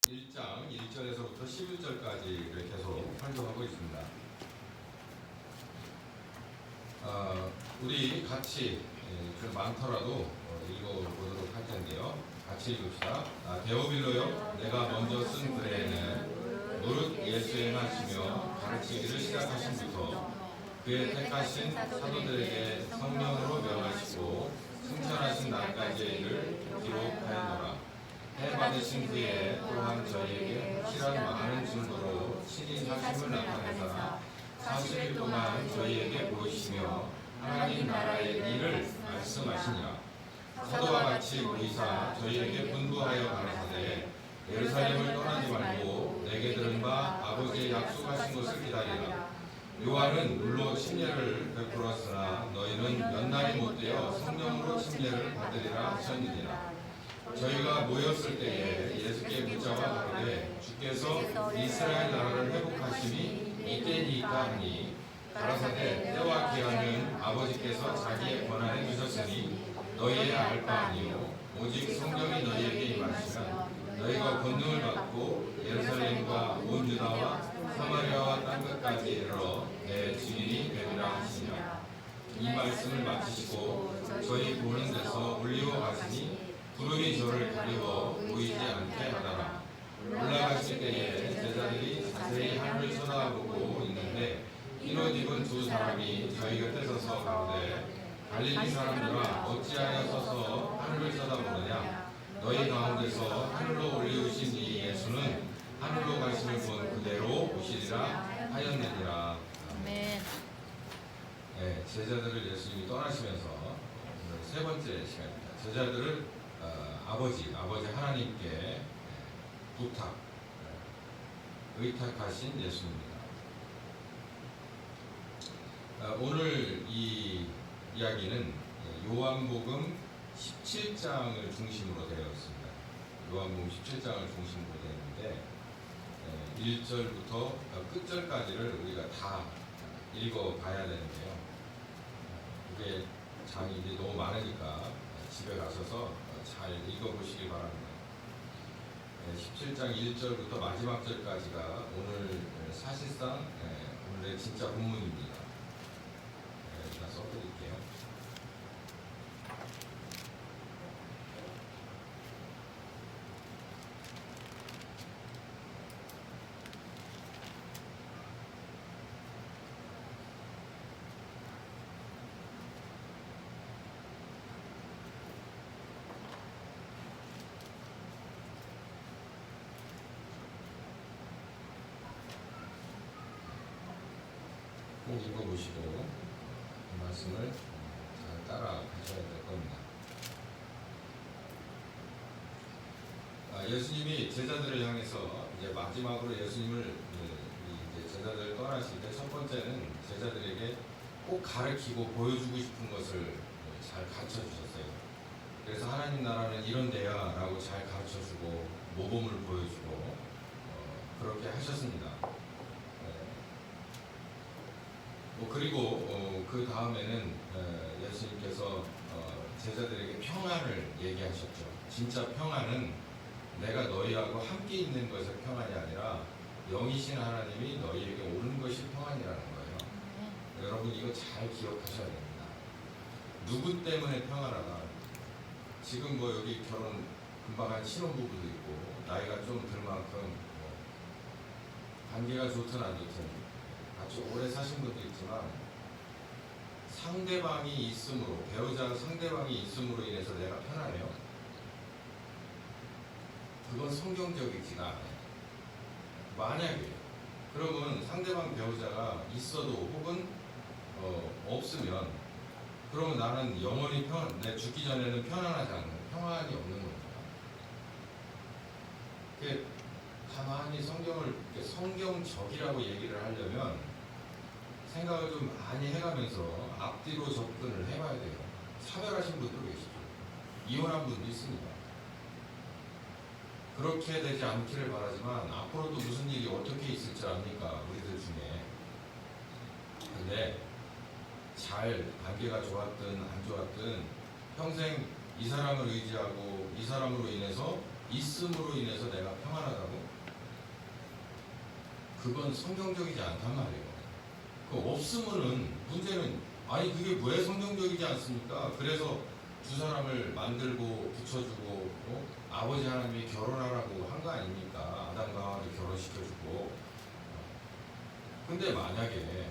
1장 1절에서부터 11절까지를 계속 활동하고 있습니다. 우리 같이 좀 많더라도 읽어보도록 할 텐데요. 같이 읽읍시다. 데오빌로요, 내가 먼저 쓴 글에는 무릇 예수의 행하시며 가르치기를 시작하신부터 그의 택하신 사도들에게 성령으로 명하시고 승천하신 날까지의 일을 기록하였노라. 해 받으신 후에 또한 저희에게 확실한 많은 증거로 친히 사심을 나타내사 40일 동안 저희에게 보이시며 하나님 나라의 일을 말씀하시니라. 사도와 같이 보이사 저희에게 분부하여 가라사대 예루살렘을 떠나지 말고 내게 들은 바 아버지의 약속하신 것을 기다리라. 요한은 물로 침례를 베풀었으나 너희는 몇 날이 못되어 성령으로 침례를 받으리라 하셨느니라. 저희가 모였을 때에 예수께 묻자와 가로되 주께서 이스라엘 나라를 회복하심이 이때니까 하니 가라사대 때와 기한은 아버지께서 자기의 권한에 주셨으니 너희의 알 바 아니요 오직 성령이 너희에게 임하시면 너희가 권능을 받고 예루살렘과 온 유다와 사마리아와 땅 끝까지 이르러 내 증인이 되리라 하시니라. 이 말씀을 마치시고 저희 보는 데서 올리워 가시니 구름이 저를 가리워 보이지 않게 하더라. 올라가실 때에 제자들이 자세히 하늘을 쳐다보고 있는데 흰옷 입은 두 사람이 저희 곁에 서서 가로되 갈릴리 사람들아 어찌하여 서서 하늘을 쳐다보느냐. 너희 가운데서 하늘로 올리우신 이 예수는 하늘로 가시는 분 그대로 오시리라 하였느니라. 아멘. 네, 제자들을 예수님이 떠나시면서 세 번째 시간입니다. 제자들을 아버지 하나님께 의탁하신 예수입니다. 오늘 이 이야기는 요한복음 17장을 중심으로 되어 있습니다. 요한복음 17장을 중심으로 되어 있는데 1절부터 끝절까지를 우리가 다 읽어봐야 되는데요. 이게 장이 이제 너무 많으니까 집에 가셔서 잘 읽어보시기 바랍니다. 17장 1절부터 마지막 절까지가 오늘 사실상 오늘의 진짜 본문입니다. 제가 써드릴게요. 꼭 읽어보시고 이 말씀을 잘 따라가셔야 될 겁니다. 예수님이 제자들을 향해서 이제 마지막으로 예수님을 이제 제자들 떠나실 때 첫 번째는 제자들에게 꼭 가르치고 보여주고 싶은 것을 잘 가르쳐 주셨어요. 그래서 하나님 나라는 이런 데야 라고 잘 가르쳐 주고 모범을 보여주고 그렇게 하셨습니다. 그리고 그 다음에는 예수님께서 제자들에게 평안을 얘기하셨죠. 진짜 평안은 내가 너희하고 함께 있는 것의 평안이 아니라 영이신 하나님이 너희에게 오는 것이 평안이라는 거예요. 여러분 이거 잘 기억하셔야 됩니다. 누구 때문에 평안하다. 지금 여기 결혼 금방 한 신혼부부도 있고 나이가 좀 들 만큼 관계가 좋든 안 좋든 아주 오래 사신 분도 있지만 상대방이 있음으로 배우자 상대방이 있음으로 인해서 내가 편하네요. 그건 성경적이지가 않아요. 만약에 그러면 상대방 배우자가 있어도 혹은 없으면 그러면 나는 영원히 내 죽기 전에는 편안하지 않는 평안이 없는 겁니다. 가만히 성경적이라고 얘기를 하려면 생각을 좀 많이 해가면서 앞뒤로 접근을 해봐야 돼요. 차별하신 분도 계시죠. 이혼한 분도 있습니다. 그렇게 되지 않기를 바라지만 앞으로도 무슨 일이 어떻게 있을지 압니까? 우리들 중에. 근데 잘 관계가 좋았든 안 좋았든 평생 이 사람을 의지하고 이 사람으로 인해서 있음으로 인해서 내가 평안하다고 그건 성경적이지 않단 말이에요. 그 없으면은 문제는 아니 그게 왜 성경적이지 않습니까? 그래서 두 사람을 만들고 붙여주고 아버지 하나님이 결혼하라고 한 거 아닙니까? 아담과 하와를 결혼시켜주고. 근데 만약에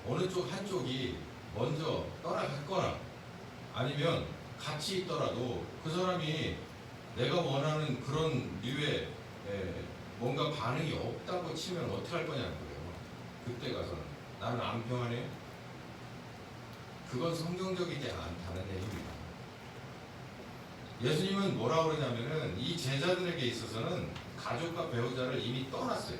어느 쪽 한쪽이 먼저 떠나갔거나 아니면 같이 있더라도 그 사람이 내가 원하는 그런 류의 뭔가 반응이 없다고 치면 어떻게 할 거냐는 거예요. 그때 가서는 나는 안 평안해. 그건 성경적이지 않다는 얘기입니다. 예수님은 뭐라고 그러냐면은 이 제자들에게 있어서는 가족과 배우자를 이미 떠났어요.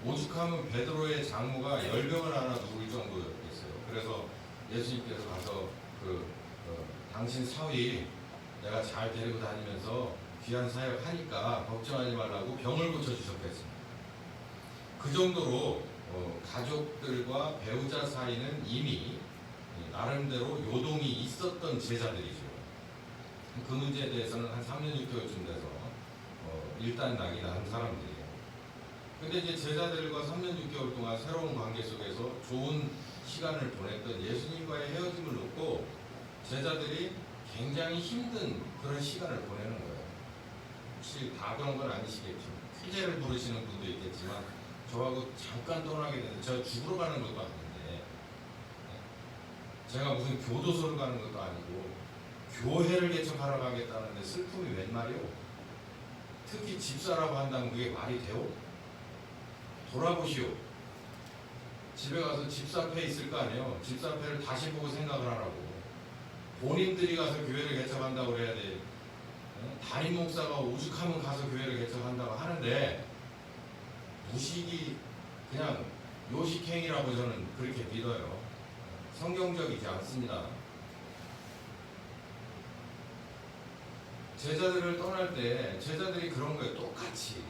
오죽하면 베드로의 장모가 열병을 하나 누울 정도였어요. 그래서 예수님께서 가서 당신 사위 내가 잘 데리고 다니면서 귀한 사역 하니까 걱정하지 말라고 병을 고쳐주셨겠습니다. 그 정도로 가족들과 배우자 사이는 이미 나름대로 요동이 있었던 제자들이죠. 그 문제에 대해서는 한 3년 6개월쯤 돼서 일단락이 난 사람들이에요. 근데 이제 제자들과 3년 6개월 동안 새로운 관계 속에서 좋은 시간을 보냈던 예수님과의 헤어짐을 놓고 제자들이 굉장히 힘든 그런 시간을 보내는 거예요. 혹시 다 그런 건 아니시겠죠. 퀴제를 부르시는 분도 있겠지만 저하고 잠깐 떠나게 되는데 제가 죽으러 가는 것도 아닌데 제가 무슨 교도소를 가는 것도 아니고 교회를 개척하러 가겠다는데 슬픔이 웬 말이오? 특히 집사라고 한다면 그게 말이 돼요? 돌아보시오. 집에 가서 집사패 있을 거 아니에요. 집사패를 다시 보고 생각을 하라고. 본인들이 가서 교회를 개척한다고 그래야 돼. 담임 목사가 오죽하면 가서 교회를 개척한다고 하는데 무식이 그냥 요식행위라고 저는 그렇게 믿어요. 성경적이지 않습니다. 제자들을 떠날 때 제자들이 그런 거예요. 똑같이.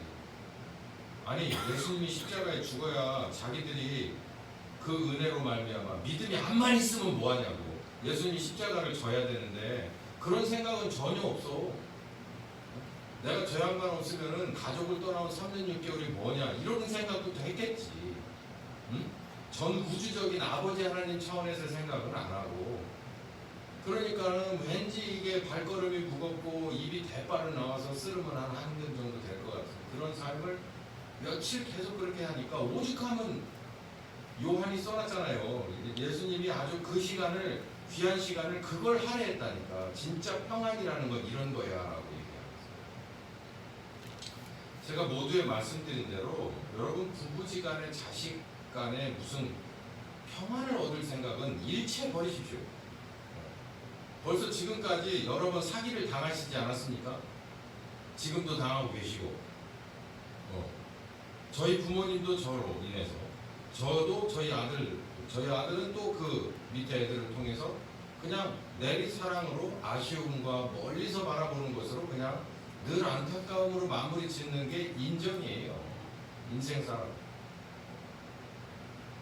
아니 예수님이 십자가에 죽어야 자기들이 그 은혜로 말미암아 믿음이 암만 있으면 뭐하냐고. 예수님이 십자가를 져야 되는데 그런 생각은 전혀 없어. 내가 죄 한 번 없으면은 가족을 떠나온 3년 6개월이 뭐냐 이런 생각도 되겠지. 응? 전 우주적인 아버지 하나님 차원에서 생각은 안 하고 그러니까는 왠지 이게 발걸음이 무겁고 입이 대빠르 나와서 쓰르면 한 근 정도 될 것 같은 그런 삶을 며칠 계속 그렇게 하니까 오죽하면 요한이 써놨잖아요. 예수님이 아주 그 시간을 귀한 시간을 그걸 할애했다니까. 진짜 평안이라는 건 이런 거야 라고 얘기하면서 제가 모두에 말씀드린 대로 여러분 부부지간에 자식간에 무슨 평안을 얻을 생각은 일체 버리십시오. 벌써 지금까지 여러 번 사기를 당하시지 않았습니까? 지금도 당하고 계시고 저희 부모님도 저로 인해서 저도 저희 아들은 또 그 밑에 애들을 통해서 그냥 내리사랑으로 아쉬움과 멀리서 바라보는 것으로 그냥 늘 안타까움으로 마무리 짓는 게 인정이에요. 인생사랑.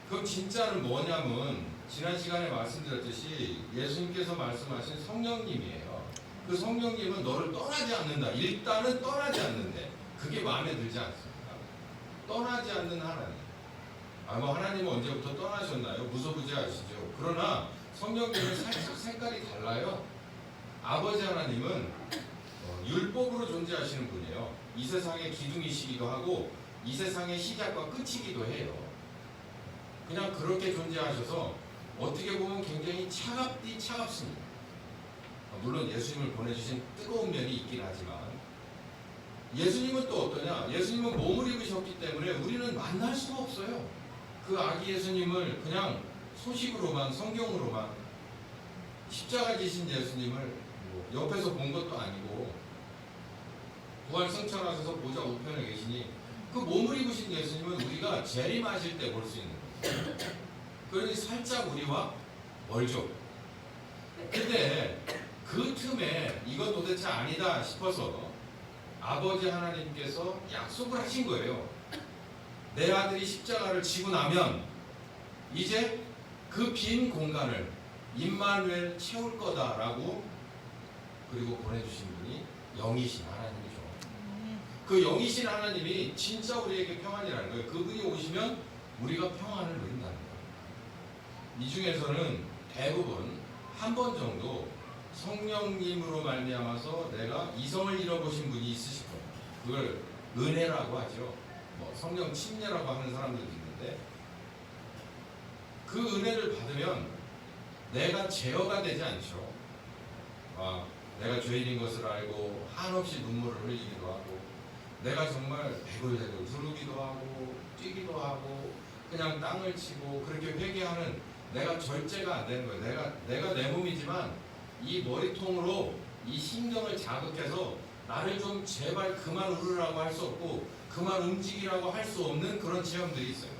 그럼 진짜는 뭐냐면 지난 시간에 말씀드렸듯이 예수님께서 말씀하신 성령님이에요. 그 성령님은 너를 떠나지 않는다. 일단은 떠나지 않는데 그게 마음에 들지 않습니다. 떠나지 않는 하나님. 뭐 하나님은 언제부터 떠나셨나요? 무소부지하시죠. 그러나 성령님은 살짝 색깔이 달라요. 아버지 하나님은 율법으로 존재하시는 분이에요. 이 세상의 기둥이시기도 하고 이 세상의 시작과 끝이기도 해요. 그냥 그렇게 존재하셔서 어떻게 보면 굉장히 차갑습니다. 물론 예수님을 보내주신 뜨거운 면이 있긴 하지만 예수님은 또 어떠냐? 예수님은 몸을 입으셨기 때문에 우리는 만날 수가 없어요. 그 아기 예수님을 그냥 소식으로만 성경으로만 십자가 지신 예수님을 옆에서 본 것도 아니고 부활 승천하셔서 보좌 우편에 계시니 그 몸을 입으신 예수님은 우리가 재림하실 때 볼 수 있는 거예요. 그러니 살짝 우리와 멀죠. 근데 그 틈에 이건 도대체 아니다 싶어서 아버지 하나님께서 약속을 하신 거예요. 내 아들이 십자가를 지고 나면 이제 그 빈 공간을 임마누엘 채울 거다라고 그리고 보내주신 분이 영이신 하나님이죠. 그 영이신 하나님이 진짜 우리에게 평안이라는 거예요. 그분이 오시면 우리가 평안을 누린다는 거예요. 이 중에서는 대부분 한 번 정도 성령님으로 말미암아서 내가 이성을 잃어보신 분이 있으실 거예요. 그걸 은혜라고 하죠. 뭐 성령 침례라고 하는 사람들도 있는데, 그 은혜를 받으면 내가 제어가 되지 않죠. 내가 죄인인 것을 알고 한없이 눈물을 흘리기도 하고, 내가 정말 대굴대굴 두르기도 하고 뛰기도 하고 그냥 땅을 치고 그렇게 회개하는 내가 절제가 안 되는 거예요. 내가 내 몸이지만 이 머리통으로 이 신경을 자극해서 나를 좀 제발 그만 울으라고 할 수 없고 그만 움직이라고 할 수 없는 그런 체험들이 있어요.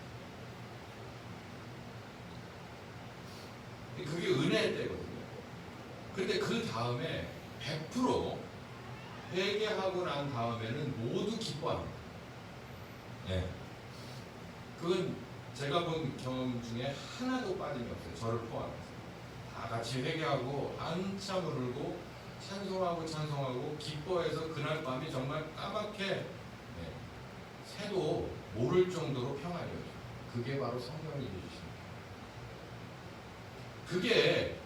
그게 은혜의 때거든요. 근데 그 다음에 100% 회개하고 난 다음에는 모두 기뻐합니다. 예. 그건 제가 본 경험 중에 하나도 빠짐이 없어요. 저를 포함해서. 다 같이 회개하고 한참 울고 찬송하고 기뻐해서 그날 밤이 정말 까맣게 새도 모를 정도로 평안이었죠. 그게 바로 성령이 주신 거예요. 그게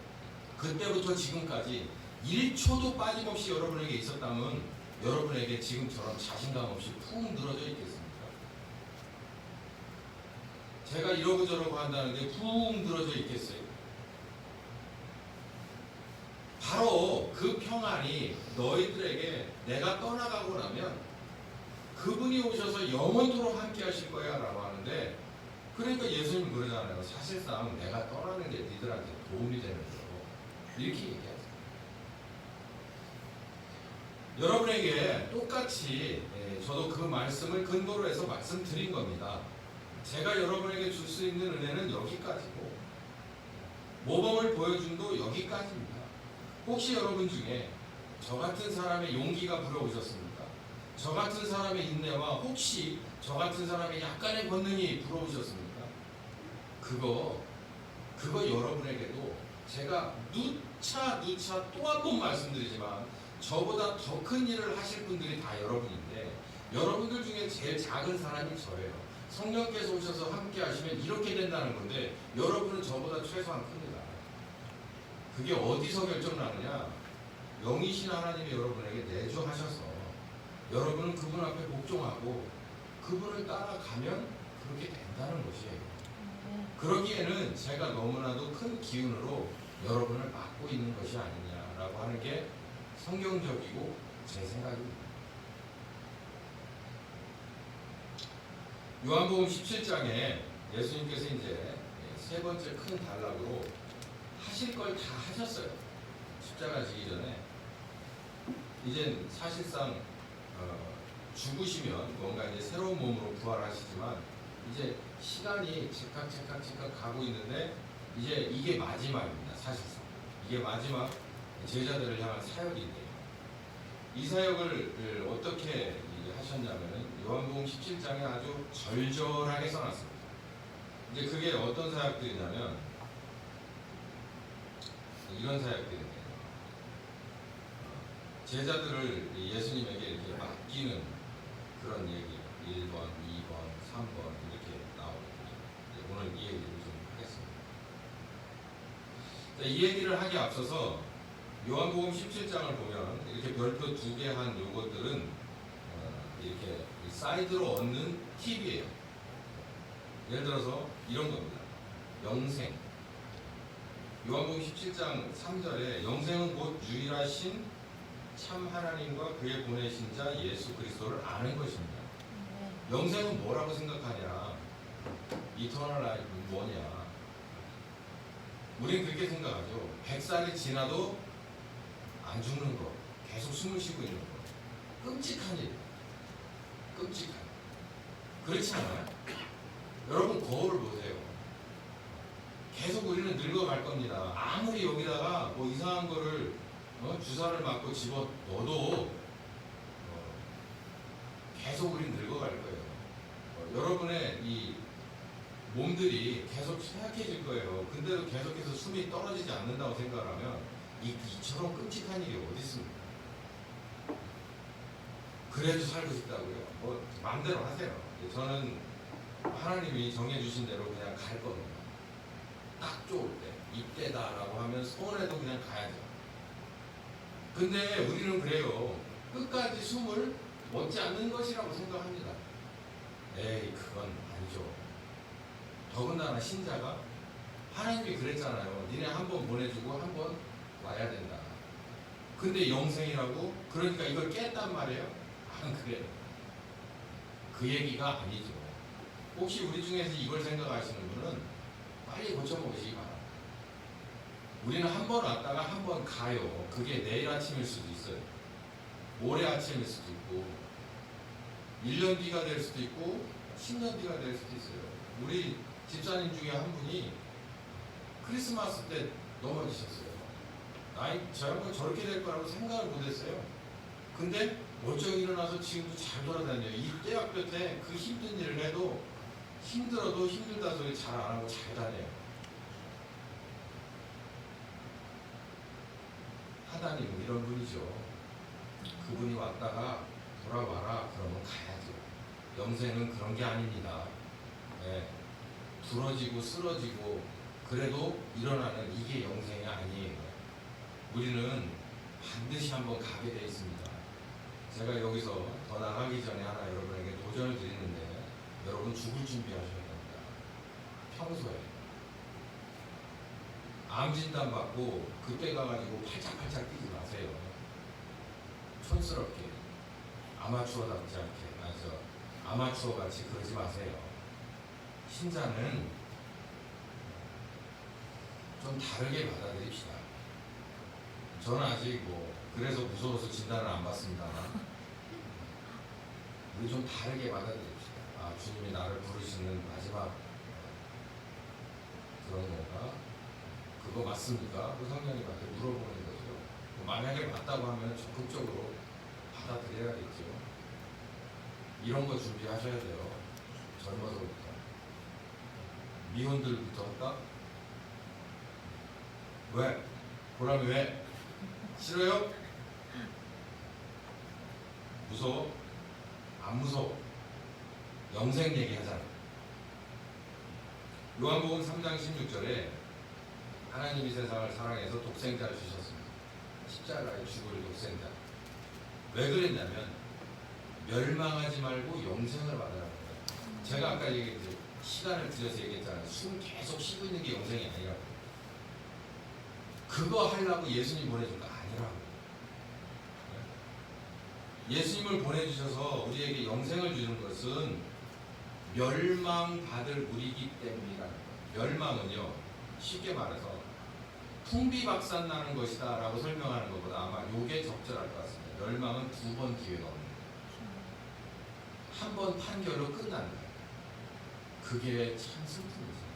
그때부터 지금까지 1초도 빠짐없이 여러분에게 있었다면 여러분에게 지금처럼 자신감 없이 푹 늘어져 있겠습니까? 제가 이러고 저러고 한다는데 푹 늘어져 있겠어요? 바로 그 평안이 너희들에게 내가 떠나가고 나면 그분이 오셔서 영원토록 함께 하실 거야 라고 하는데, 그러니까 예수님 그러잖아요. 사실상 내가 떠나는 게 니들한테 도움이 되는 거라고 이렇게 얘기하세요. 여러분에게 똑같이 저도 그 말씀을 근거로 해서 말씀드린 겁니다. 제가 여러분에게 줄 수 있는 은혜는 여기까지고 모범을 보여준도 여기까지입니다. 혹시 여러분 중에 저 같은 사람의 용기가 부러우셨습니까? 저 같은 사람의 인내와 혹시 저 같은 사람의 약간의 권능이 부러우셨습니까? 그거 여러분에게도 제가 누차 또 한 번 말씀드리지만 저보다 더 큰 일을 하실 분들이 다 여러분인데, 여러분들 중에 제일 작은 사람이 저예요. 성령께서 오셔서 함께 하시면 이렇게 된다는 건데 여러분은 저보다 최소한 큽니다. 그게 어디서 결정나느냐? 영이신 하나님이 여러분에게 내주하셔서 여러분은 그분 앞에 복종하고 그분을 따라가면 그렇게 된다는 것이에요. 그러기에는 제가 너무나도 큰 기운으로 여러분을 막고 있는 것이 아니냐라고 하는 게 성경적이고 제 생각입니다. 요한복음 17장에 예수님께서 이제 세 번째 큰 단락으로 하실 걸 다 하셨어요. 십자가 지기 전에. 이제 사실상 죽으시면 뭔가 이제 새로운 몸으로 부활하시지만 이제 시간이 즉각 가고 있는데 이제 이게 마지막입니다. 사실상 이게 마지막 제자들을 향한 사역인데요. 이 사역을 어떻게 하셨냐면은 요한복음 17장에 아주 절절하게 써놨습니다. 이제 그게 어떤 사역들이냐면 이런 사역들입니다. 제자들을 예수님에게 이렇게 맡기는 그런 얘기, 1번, 2번, 3번 이렇게 나오거든요. 오늘 이 얘기를 좀 하겠습니다. 이 얘기를 하기 앞서서 요한복음 17장을 보면 이렇게 별표 2개 한 요것들은 이렇게 사이드로 얻는 팁이에요. 예를 들어서 이런 겁니다. 영생. 요한복음 17장 3절에 영생은 곧 유일하신 참 하나님과 그의 보내신 자 예수 그리스도를 아는 것입니다. 영생은 뭐라고 생각하냐? 이터널 라이프는 뭐냐? 우린 그렇게 생각하죠. 100살이 지나도 안 죽는 거, 계속 숨을 쉬고 있는 거. 끔찍한 일. 끔찍한. 그렇지 않아요? 여러분 거울을 보세요. 계속 우리는 늙어갈 겁니다. 아무리 여기다가 뭐 이상한 거를 주사를 맞고 집어 넣어도 계속 우리는 늙어갈 거예요. 여러분의 이 몸들이 계속 쇠약해질 거예요. 근데도 계속해서 숨이 떨어지지 않는다고 생각하면 이처럼 끔찍한 일이 어디 있습니까? 그래도 살고 싶다고요? 뭐 마음대로 하세요. 저는 하나님이 정해주신 대로 그냥 갈 겁니다. 딱 좋을 때 이때다라고 하면 손에도 그냥 가야죠. 근데 우리는 그래요. 끝까지 숨을 멎지 않는 것이라고 생각합니다. 에이, 그건 아니죠. 더군다나 신자가 하나님이 그랬잖아요. 니네 한 번 보내주고 한 번 와야 된다. 근데 영생이라고? 그러니까 이걸 깼단 말이에요? 안 그래요. 그 얘기가 아니죠. 혹시 우리 중에서 이걸 생각하시는 분은 빨리 고쳐보시기 바랍니다. 우리는 한 번 왔다가 한 번 가요. 그게 내일 아침일 수도 있어요. 모레 아침일 수도 있고 1년 뒤가 될 수도 있고 10년 뒤가 될 수도 있어요. 우리 집사님 중에 한 분이 크리스마스 때 넘어지셨어요. 저 양반 저렇게 될 거라고 생각을 못했어요. 근데 멀쩡히 일어나서 지금도 잘 돌아다녀요. 이 대학교 때 그 힘든 일을 해도 힘들어도 힘들다 소리 잘 안 하고 잘 다녀요. 하나님은 이런 분이죠. 그분이 왔다가 돌아와라 그러면 가야죠. 영생은 그런 게 아닙니다. 네. 부러지고 쓰러지고 그래도 일어나는 이게 영생이 아니에요. 우리는 반드시 한번 가게 돼 있습니다. 제가 여기서 더 나가기 전에 하나 여러분에게 도전을 드리는데 여러분 죽을 준비하셔야 됩니다. 평소에 암 진단 받고 그때 가가지고 팔짝팔짝 뛰지 마세요. 촌스럽게 아마추어답지 않게 아마추어 같이 그러지 마세요. 신자는 좀 다르게 받아들입시다. 저는 아직 그래서 무서워서 진단을 안 받습니다만 우리 좀 다르게 받아들입시다. 아, 주님이 나를 부르시는 마지막 그런 건가? 그거 맞습니까? 그 성령님한테 물어보는 거죠. 만약에 맞다고 하면 적극적으로 받아들여야겠죠. 이런 거 준비하셔야 돼요. 젊어서부터. 미혼들부터 할까? 왜? 보람이 왜? 싫어요? 무서워? 안 무서워. 영생 얘기하잖아. 요한복음 3장 16절에 하나님이 세상을 사랑해서 독생자를 주셨습니다. 십자가에 죽을 독생자. 왜 그랬냐면 멸망하지 말고 영생을 받으라는 거예요. 제가 아까 얘기했죠. 시간을 들여서 얘기했잖아요. 숨 계속 쉬고 있는 게 영생이 아니라고. 그거 하려고 예수님 보내준 거 아니라고. 예수님을 보내주셔서 우리에게 영생을 주는 것은 멸망받을 우리이기 때문이라는 거예요. 멸망은요, 쉽게 말해서 풍비박산 나는 것이다 라고 설명하는 것보다 아마 요게 적절할 것 같습니다. 멸망은 2번 기회가 없는 거예요. 한 번 판결로 끝나는 거예요. 그게 참 슬픔이죠.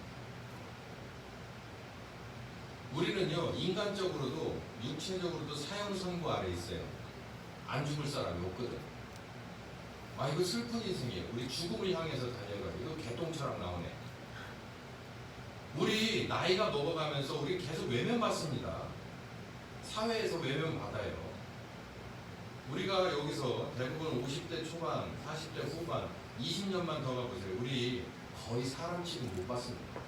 우리는요, 인간적으로도 육체적으로도 사형 선고 아래 있어요. 안 죽을 사람이 없거든. 아, 이거 슬픈 인생이에요. 우리 죽음을 향해서 달려가요. 이거 개똥처럼 나오네. 우리 나이가 먹어가면서 우리 계속 외면받습니다. 사회에서 외면받아요. 우리가 여기서 대부분 50대 초반, 40대 후반, 20년만 더 가보세요. 우리 거의 사람 취급 못 받습니다.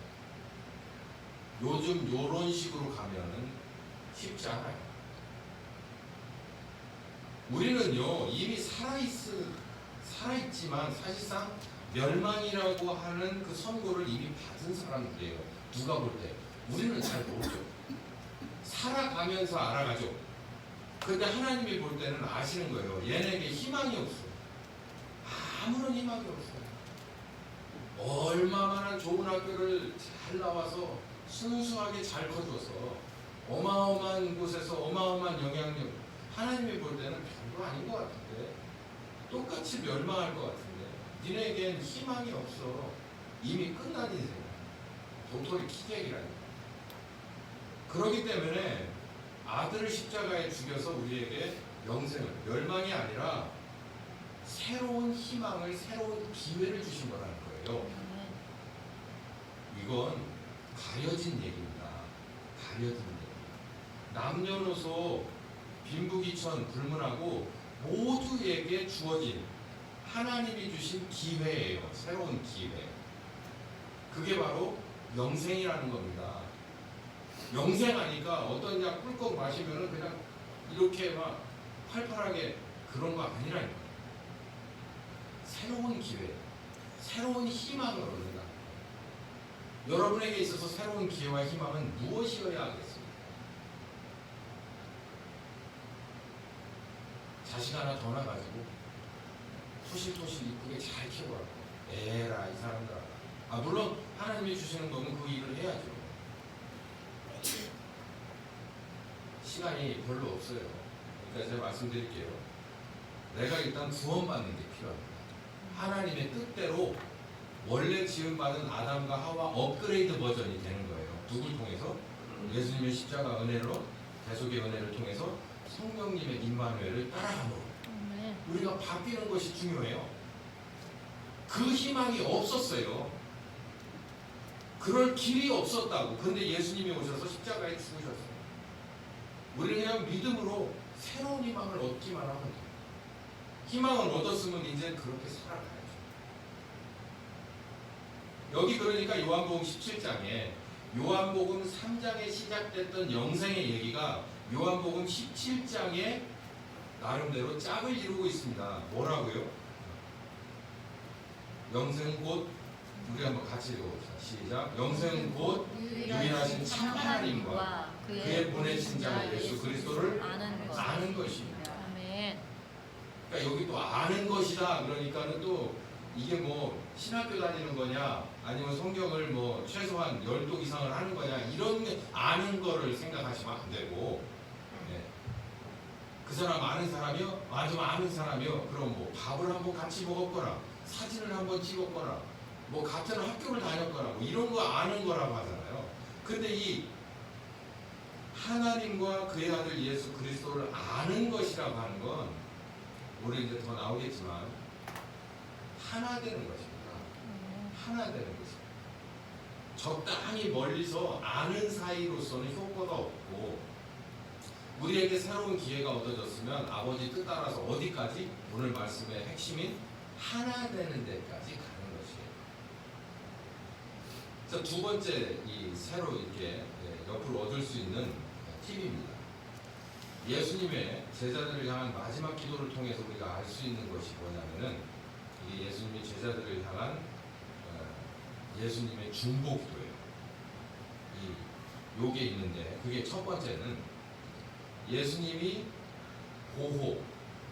요즘 요런 식으로 가면은 쉽지 않아요. 우리는요, 이미 살아있지만 사실상 멸망이라고 하는 그 선고를 이미 받은 사람들이에요. 누가 볼 때. 우리는 잘 모르죠. 살아가면서 알아가죠. 근데 하나님이 볼 때는 아시는 거예요. 얘네에게 희망이 없어. 아무런 희망이 없어요. 얼마나 좋은 학교를 잘 나와서 순수하게 잘 커줘서 어마어마한 곳에서 어마어마한 영향력. 하나님이 볼 때는 별거 아닌 것 같은데 똑같이 멸망할 것 같은데 니네에겐 희망이 없어. 이미 끝난 인생이야. 도토리 키재기라니까. 그렇기 때문에 아들을 십자가에 죽여서 우리에게 영생을, 멸망이 아니라 새로운 희망을, 새로운 기회를 주신 거라는 거예요. 이건 가려진 얘기입니다. 가려진 얘기. 남녀노소 빈부귀천 불문하고 모두에게 주어진 하나님이 주신 기회예요. 새로운 기회. 그게 바로 영생이라는 겁니다. 영생하니까 어떤 약 꿀꺽 마시면은 그냥 이렇게 막 활발하게 그런 거 아니라니까. 새로운 기회, 새로운 희망을 얻는다. 여러분에게 있어서 새로운 기회와 희망은 무엇이어야 하겠습니까? 자식 하나 더 낳아가지고 토실토실 이쁘게 잘 키워라고. 에라 이 사람들아. 물론 하나님이 주시는 거면 그 일을 해야죠. 시간이 별로 없어요. 그러니까 제가 말씀드릴게요. 내가 일단 구원받는 게 필요합니다. 하나님의 뜻대로 원래 지음받은 아담과 하와 업그레이드 버전이 되는 거예요. 누굴 통해서? 예수님의 십자가 은혜로, 대속의 은혜를 통해서 성령님의 임마누엘을 따라감으로 우리가 바뀌는 것이 중요해요. 그 희망이 없었어요. 그럴 길이 없었다고. 근데 예수님이 오셔서 십자가에 죽으셨어요. 우리는 그냥 믿음으로 새로운 희망을 얻기만 하면 돼요. 희망을 얻었으면 이제 그렇게 살아가야죠. 여기 그러니까 요한복음 17장에 요한복음 3장에 시작됐던 영생의 얘기가 요한복음 17장에 나름대로 짝을 이루고 있습니다. 뭐라고요? 영생은 곧 우리 한번 같이 읽어봅시다. 시작. 영생은 곧 유일하신 참 하나님과 그의 보내신 자 예수 그리스도를 아는 것입니다. 아멘. 그러니까 여기 또 아는 것이다. 그러니까는 또 이게 뭐 신학교 다니는 거냐 아니면 성경을 뭐 최소한 10독 이상을 하는 거냐 이런 아는 거를 생각하시면 안 되고, 네. 그 사람 아는 사람이요? 좀 아는 사람이요? 그럼 뭐 밥을 한번 같이 먹었거나 사진을 한번 찍었거나 뭐 같은 학교를 다녔거나 뭐 이런 거 아는 거라고 하잖아요. 근데 이 하나님과 그의 아들 예수 그리스도를 아는 것이라고 하는 건 우리 이제 더 나오겠지만 하나 되는 것입니다. 하나 되는 것입니다. 적당히 멀리서 아는 사이로서는 효과가 없고 우리에게 새로운 기회가 얻어졌으면 아버지 뜻 따라서 어디까지? 오늘 말씀의 핵심인 하나 되는 데까지 가는 것이에요. 자, 두 번째 이 새로 이렇게 옆으로 얻을 수 있는 팁입니다. 예수님의 제자들을 향한 마지막 기도를 통해서 우리가 알 수 있는 것이 뭐냐면은 이게 예수님이 제자들을 향한 예수님의 중보 기도예요. 요게 있는데 그게 첫 번째는 예수님이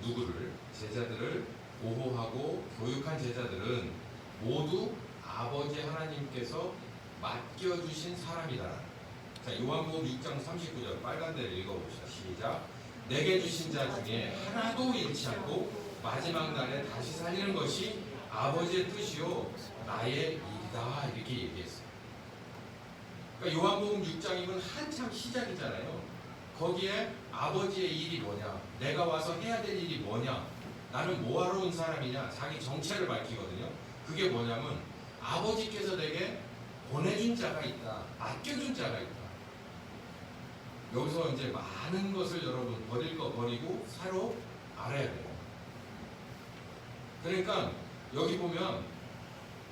누구를? 제자들을 보호하고 교육한 제자들은 모두 아버지 하나님께서 맡겨주신 사람이다. 자, 요한복음 6장 39절 빨간 데를 읽어봅시다. 시작. 내게 주신 자 중에 하나도 잃지 않고 마지막 날에 다시 살리는 것이 아버지의 뜻이요 나의 일이다. 이렇게 얘기했어요. 그러니까 요한복음 6장이면 한참 시작이잖아요. 거기에 아버지의 일이 뭐냐, 내가 와서 해야 될 일이 뭐냐, 나는 뭐하러 온 사람이냐, 자기 정체를 밝히거든요. 그게 뭐냐면 아버지께서 내게 보내준 자가 있다, 맡겨준 자가 있다. 여기서 이제 많은 것을 여러분 버릴 거 버리고 새로 알아야 돼요. 그러니까 여기 보면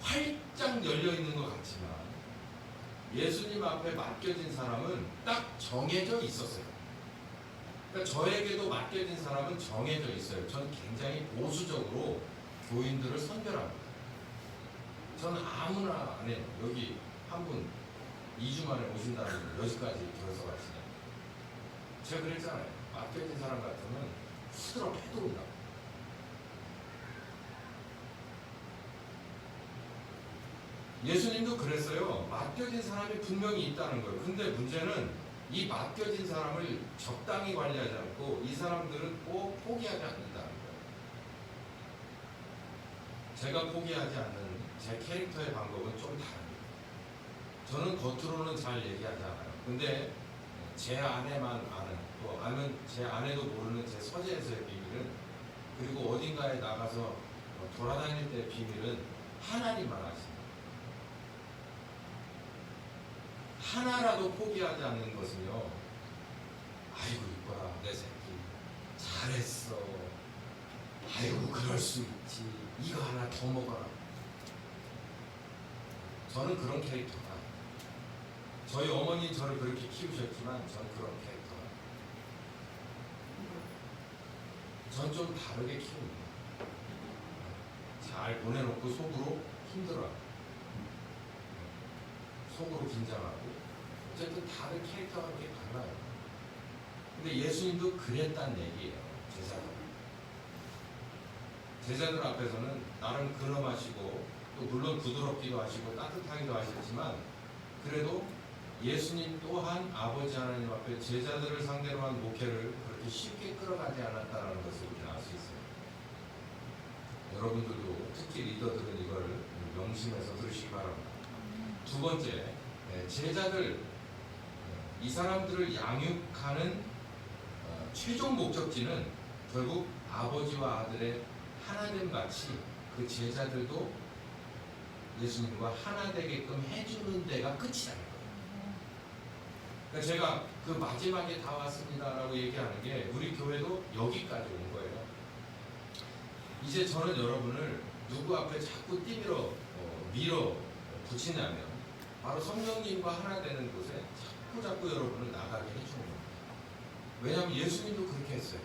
활짝 열려 있는 것 같지만 예수님 앞에 맡겨진 사람은 딱 정해져 있었어요. 그러니까 저에게도 맡겨진 사람은 정해져 있어요. 전 굉장히 보수적으로 교인들을 선별합니다. 저는 아무나 안 해요. 여기 한 분 2주 만에 오신다는 분 여기까지 들어서 가시냐. 제가 그랬잖아요. 맡겨진 사람 같으면 후드러 패도른다. 예수님도 그랬어요. 맡겨진 사람이 분명히 있다는 거예요. 근데 문제는 이 맡겨진 사람을 적당히 관리하지 않고 이 사람들은 꼭 포기하지 않는다는 거예요. 제가 포기하지 않는 제 캐릭터의 방법은 좀 다릅니다. 저는 겉으로는 잘 얘기하지 않아요. 근데 제 안에만 아는, 또 아는 제 안에도 모르는 제 서재에서의 비밀은, 그리고 어딘가에 나가서 돌아다닐 때의 비밀은 하나님만 아십니다. 하나라도 포기하지 않는 것은요, 아이고 이뻐라 내 새끼 잘했어, 아이고 그럴 수 있지. 이거 하나 더 먹어라. 저는 그런 캐릭터가. 저희 어머니 저를 그렇게 키우셨지만 저는 그런 캐릭터가. 전 좀 다르게 키웁니다. 잘 보내놓고 속으로 힘들어요. 속으로 긴장하고. 어쨌든 다른 캐릭터가 그렇게 달라요. 근데 예수님도 그랬단 얘기예요. 제자들 앞에서는 나름 근엄하시고 또 물론 부드럽기도 하시고 따뜻하기도 하셨지만 그래도 예수님 또한 아버지 하나님 앞에 제자들을 상대로 한 목회를 그렇게 쉽게 끌어가지 않았다는 것을 우리는 알 수 있어요. 여러분들도 특히 리더들은 이걸 명심해서 들으시기 바랍니다. 두 번째, 제자들, 이 사람들을 양육하는 최종 목적지는 결국 아버지와 아들의 하나됨 같이 그 제자들도 예수님과 하나 되게끔 해주는 데가 끝이라는 거예요. 그러니까 제가 그 마지막에 다 왔습니다라고 얘기하는 게 우리 교회도 여기까지 온 거예요. 이제 저는 여러분을 누구 앞에 자꾸 밀어 붙이냐면 바로 성령님과 하나 되는 곳에 자꾸 여러분을 나가게 해주는 겁니다. 왜냐하면 예수님도 그렇게 했어요.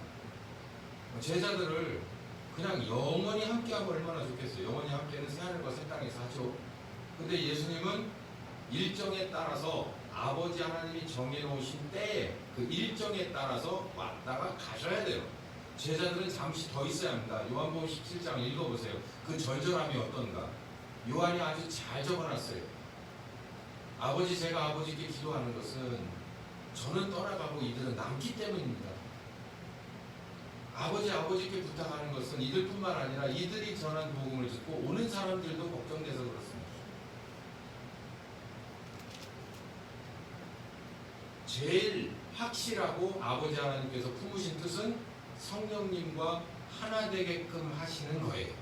제자들을 그냥 영원히 함께하면 얼마나 좋겠어요. 영원히 함께는 새하늘과 새 땅에서 하죠. 근데 예수님은 일정에 따라서 아버지 하나님이 정해놓으신 때에 그 일정에 따라서 왔다가 가셔야 돼요. 제자들은 잠시 더 있어야 합니다. 요한복음 17장 읽어보세요. 그 절절함이 어떤가. 요한이 아주 잘 적어놨어요. 아버지, 제가 아버지께 기도하는 것은 저는 떠나가고 이들은 남기 때문입니다. 아버지께 부탁하는 것은 이들뿐만 아니라 이들이 전한 복음을 듣고 오는 사람들도 걱정돼서 그렇습니다. 제일 확실하고 아버지 하나님께서 품으신 뜻은 성령님과 하나 되게끔 하시는 거예요.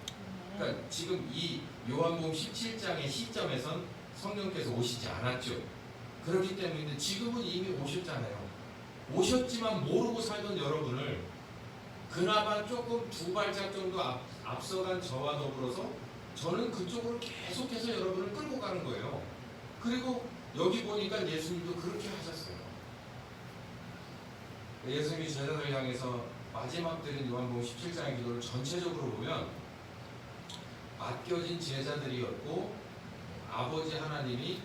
그러니까 지금 이 요한복음 17장의 시점에선 성령께서 오시지 않았죠. 그렇기 때문에 지금은 이미 오셨잖아요. 오셨지만 모르고 살던 여러분을 그나마 조금 두 발짝 정도 앞서간 저와 더불어서 저는 그쪽으로 계속해서 여러분을 끌고 가는 거예요. 그리고 여기 보니까 예수님도 그렇게 하셨어요. 예수님이 제자들 향해서 마지막 드린 요한복음 17장의 기도를 전체적으로 보면 맡겨진 제자들이었고 아버지 하나님이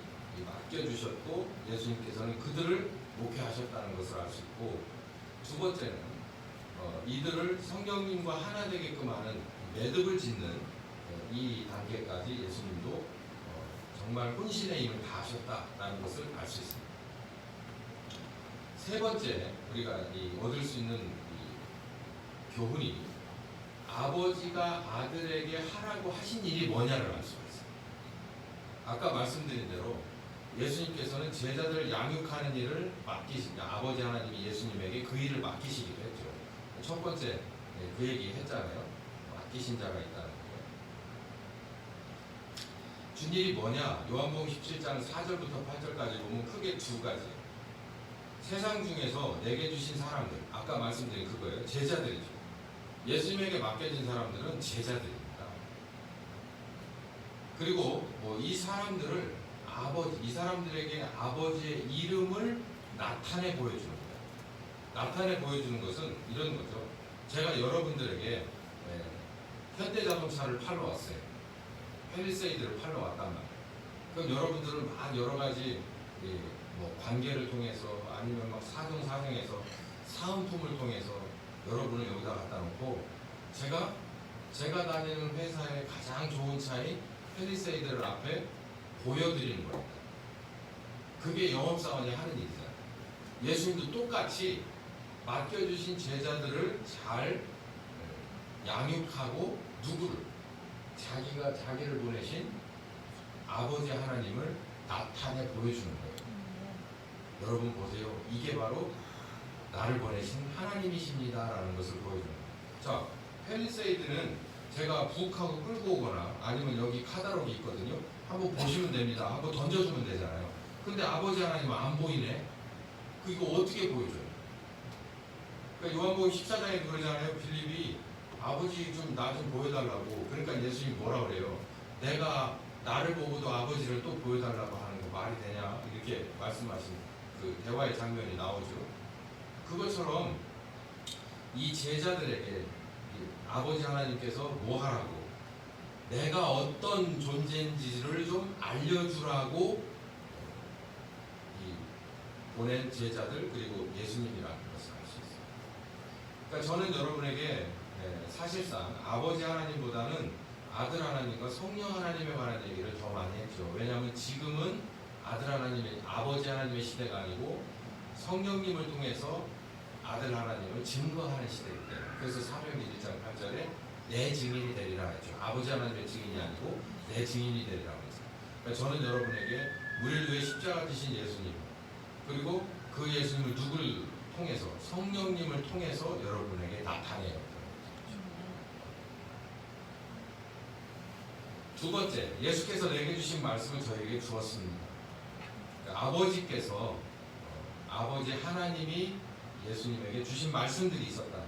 맡겨주셨고 예수님께서는 그들을 목회하셨다는 것을 알 수 있고, 두 번째는 이들을 성령님과 하나 되게끔 하는 매듭을 짓는 이 단계까지 예수님도 정말 혼신의 힘을 다하셨다라는 것을 알 수 있습니다. 세 번째 우리가 얻을 수 있는 교훈이 아버지가 아들에게 하라고 하신 일이 뭐냐를 알 수가 있어요. 아까 말씀드린 대로 예수님께서는 제자들을 양육하는 일을 아버지 하나님이 예수님에게 그 일을 맡기시기도 했죠. 첫 번째 그 얘기 했잖아요. 맡기신 자가 있다는 거예요. 준 일이 뭐냐? 요한복음 17장 4절부터 8절까지 보면 크게 두 가지. 세상 중에서 내게 주신 사람들, 아까 말씀드린 그거예요. 제자들이죠. 예수님에게 맡겨진 사람들은 제자들입니다. 그리고 이 사람들을 이 사람들에게 아버지의 이름을 나타내 보여주는 거예요. 나타내 보여주는 것은 이런 거죠. 제가 여러분들에게 현대자동차를 팔러 왔어요. 펠리세이드를 팔러 왔단 말이에요. 그럼 여러분들은 막 여러 가지 관계를 통해서 아니면 막 사정사정해서 사은품을 통해서 여러분을 여기다 갖다 놓고 제가 다니는 회사의 가장 좋은 차인 펠리세이드를 앞에 보여드리는 거예요. 그게 영업사원이 하는 일이잖아요. 예수님도 똑같이 맡겨주신 제자들을 잘 양육하고 누구를? 자기를 보내신 아버지 하나님을 나타내 보여주는 거예요. 여러분 보세요. 이게 바로 나를 보내신 하나님이십니다라는 것을 보여주는 거예요. 자, 펠리세이드는 제가 북하고 끌고 오거나 아니면 여기 카다록이 있거든요. 한번 보시면 됩니다. 한번 던져주면 되잖아요. 근데 아버지 하나님은 안 보이네. 이거 어떻게 보여줘요? 그러니까 요한복음 14장에 그러잖아요. 빌립이 아버지 좀 나 좀 보여달라고. 그러니까 예수님 뭐라 그래요? 내가 나를 보고도 아버지를 또 보여달라고 하는 거 말이 되냐? 이렇게 말씀하신 그 대화의 장면이 나오죠. 그것처럼 이 제자들에게 아버지 하나님께서 뭐 하라고? 내가 어떤 존재인지를 좀 알려주라고 보낸 제자들 그리고 예수님이라는 것을 알 수 있어요. 그러니까 저는 여러분에게 사실상 아버지 하나님보다는 아들 하나님과 성령 하나님에 관한 얘기를 더 많이 했죠. 왜냐하면 지금은 아들 하나님의 아버지 하나님의 시대가 아니고 성령님을 통해서 아들 하나님을 증거하는 시대이기 때문에. 그래서 사도행전 1장 8절에 내 증인이 되리라 했죠. 아버지 하나님의 증인이 아니고 내 증인이 되리라고 했어요. 그러니까 저는 여러분에게 우리를 위해 십자가 지신 예수님 그리고 그 예수님을 누구를 통해서 성령님을 통해서 여러분에게 나타내요. 두 번째, 예수께서 내게 주신 말씀을 저에게 주었습니다. 그러니까 아버지께서 아버지 하나님이 예수님에게 주신 말씀들이 있었다.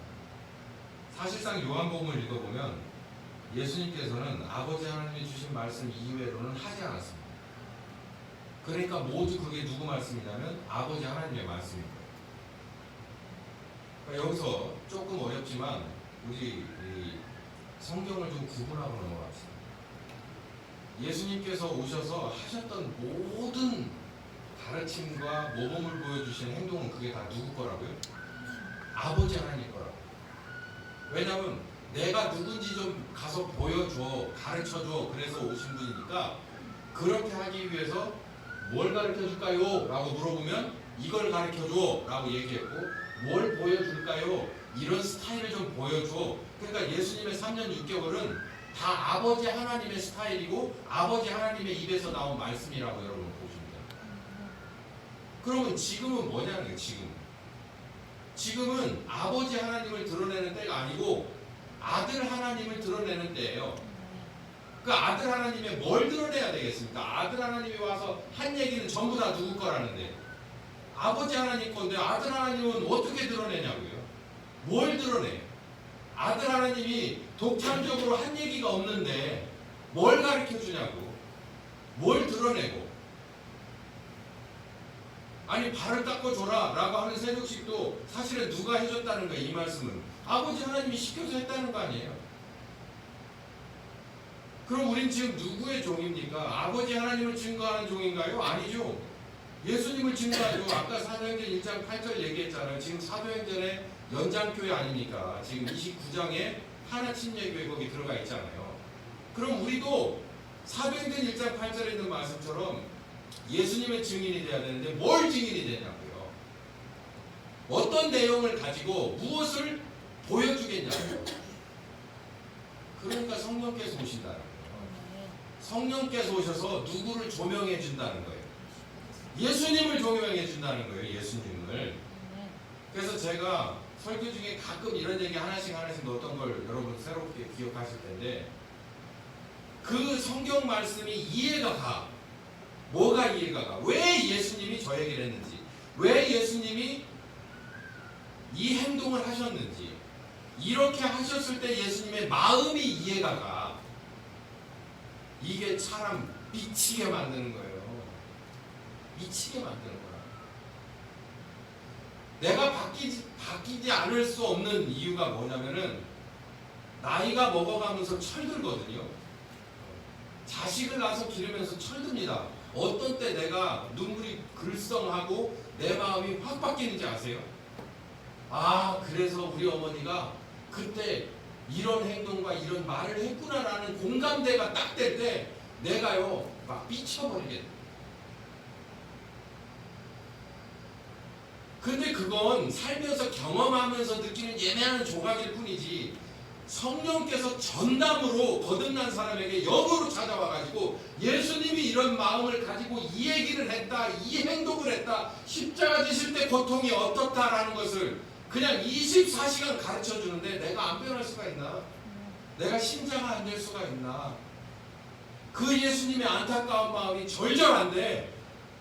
사실상 요한복음을 읽어보면 예수님께서는 아버지 하나님이 주신 말씀 이외로는 하지 않았습니다. 그러니까 모두 그게 누구 말씀이냐면 아버지 하나님의 말씀입니다. 그러니까 여기서 조금 어렵지만 우리 성경을 좀 구분하고 넘어갑시다. 예수님께서 오셔서 하셨던 모든 가르침과 모범을 보여주신 행동은 그게 다 누구 거라고요? 아버지 하나님 거라고. 왜냐하면 내가 누군지 좀 가서 보여줘, 가르쳐줘. 그래서 오신 분이니까 그렇게 하기 위해서 뭘 가르쳐줄까요? 라고 물어보면 이걸 가르쳐줘 라고 얘기했고, 뭘 보여줄까요? 이런 스타일을 좀 보여줘. 그러니까 예수님의 3년 6개월은 다 아버지 하나님의 스타일이고 아버지 하나님의 입에서 나온 말씀이라고 여러분 보십니다. 그러면 지금은 뭐냐는 거예요. 지금은 아버지 하나님을 드러내는 때가 아니고 아들 하나님을 드러내는 때예요. 그 아들 하나님의 뭘 드러내야 되겠습니까? 아들 하나님이 와서 한 얘기는 전부 다 누구 거라는데 아버지 하나님 건데 아들 하나님은 어떻게 드러내냐고요? 뭘 드러내요? 아들 하나님이 독창적으로 한 얘기가 없는데 뭘 가르쳐 주냐고, 뭘 드러내고. 아니 발을 닦아줘라 라고 하는 세족식도 사실은 누가 해줬다는 거예요. 이 말씀은 아버지 하나님이 시켜서 했다는 거 아니에요. 그럼 우린 지금 누구의 종입니까? 아버지 하나님을 증거하는 종인가요? 아니죠. 예수님을 증거하죠. 아까 사도행전 1장 8절 얘기했잖아요. 지금 사도행전의 연장교회 아닙니까? 지금 29장에 하나침례교회 거기 들어가 있잖아요. 그럼 우리도 사도행전 1장 8절에 있는 말씀처럼 예수님의 증인이 돼야 되는데 뭘 증인이 되냐고요. 어떤 내용을 가지고 무엇을 보여주겠냐고요. 그러니까 성령께서 오신다는 거예요. 성령께서 오셔서 누구를 조명해 준다는 거예요. 예수님을 조명해 준다는 거예요. 예수님을. 그래서 제가 설교 중에 가끔 이런 얘기 하나씩 넣었던 걸 여러분 새롭게 기억하실 텐데, 그 성경 말씀이 이해가 가. 뭐가 이해가 가? 왜 예수님이 저 얘기를 했는지, 왜 예수님이 이 행동을 하셨는지, 이렇게 하셨을 때 예수님의 마음이 이해가 가. 이게 사람 미치게 만드는 거예요. 미치게 만드는 거야. 내가 바뀌지 않을 수 없는 이유가 뭐냐면은 나이가 먹어가면서 철들거든요. 자식을 낳아서 기르면서 철듭니다. 어떤 때 내가 눈물이 글썽하고 내 마음이 확 바뀌는지 아세요? 아, 그래서 우리 어머니가 그때 이런 행동과 이런 말을 했구나라는 공감대가 딱 될 때 내가요 막 미쳐버리겠다. 근데 그건 살면서 경험하면서 느끼는 예매한 조각일 뿐이지, 성령께서 전담으로 거듭난 사람에게 영으로 찾아와가지고 예수님이 이런 마음을 가지고 이 얘기를 했다, 이 행동을 했다, 십자가 지실 때 고통이 어떻다라는 것을 그냥 24시간 가르쳐 주는데 내가 안 변할 수가 있나? 내가 심장이 안 될 수가 있나? 그 예수님의 안타까운 마음이 절절한데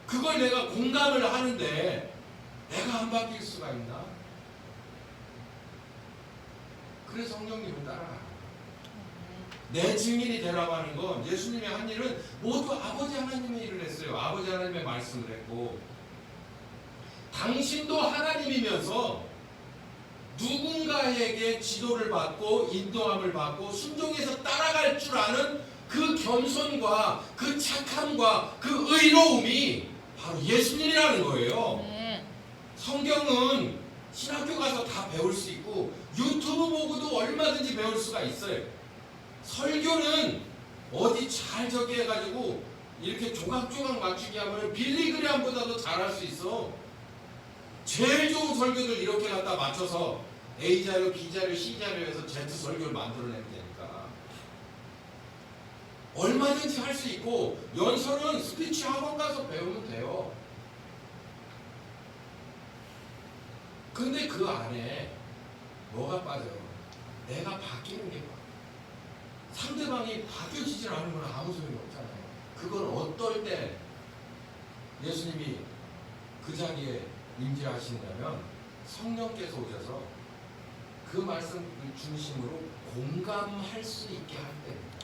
그걸 내가 공감을 하는데 내가 안 바뀔 수가 있나? 그래서 성령님을 따라가. 내 증인이 되라고 하는 건 예수님의 한 일은 모두 아버지 하나님의 일을 했어요. 아버지 하나님의 말씀을 했고, 당신도 하나님이면서 누군가에게 지도를 받고 인도함을 받고 순종해서 따라갈 줄 아는 그 겸손과 그 착함과 그 의로움이 바로 예수님이라는 거예요. 성경은 신학교 가서 다 배울 수 있고 유튜브 보고도 얼마든지 배울 수가 있어요. 설교는 어디 잘 저기 해가지고 이렇게 조각조각 맞추기 하면 빌리그램보다도 잘할 수 있어. 제일 좋은 설교들 이렇게 갖다 맞춰서 A자료, B자료, C자료에서 Z 설교를 만들어내면 되니까 얼마든지 할 수 있고, 연설은 스피치 학원 가서 배우면 돼요. 근데 그 안에 뭐가 빠져요? 내가 바뀌는 게 빠져요. 상대방이 바뀌어지질 않으면 아무 소용이 없잖아요. 그건 어떨 때 예수님이 그 자리에 임재하시냐면 성령께서 오셔서 그 말씀 중심으로 공감할 수 있게 할 때입니다.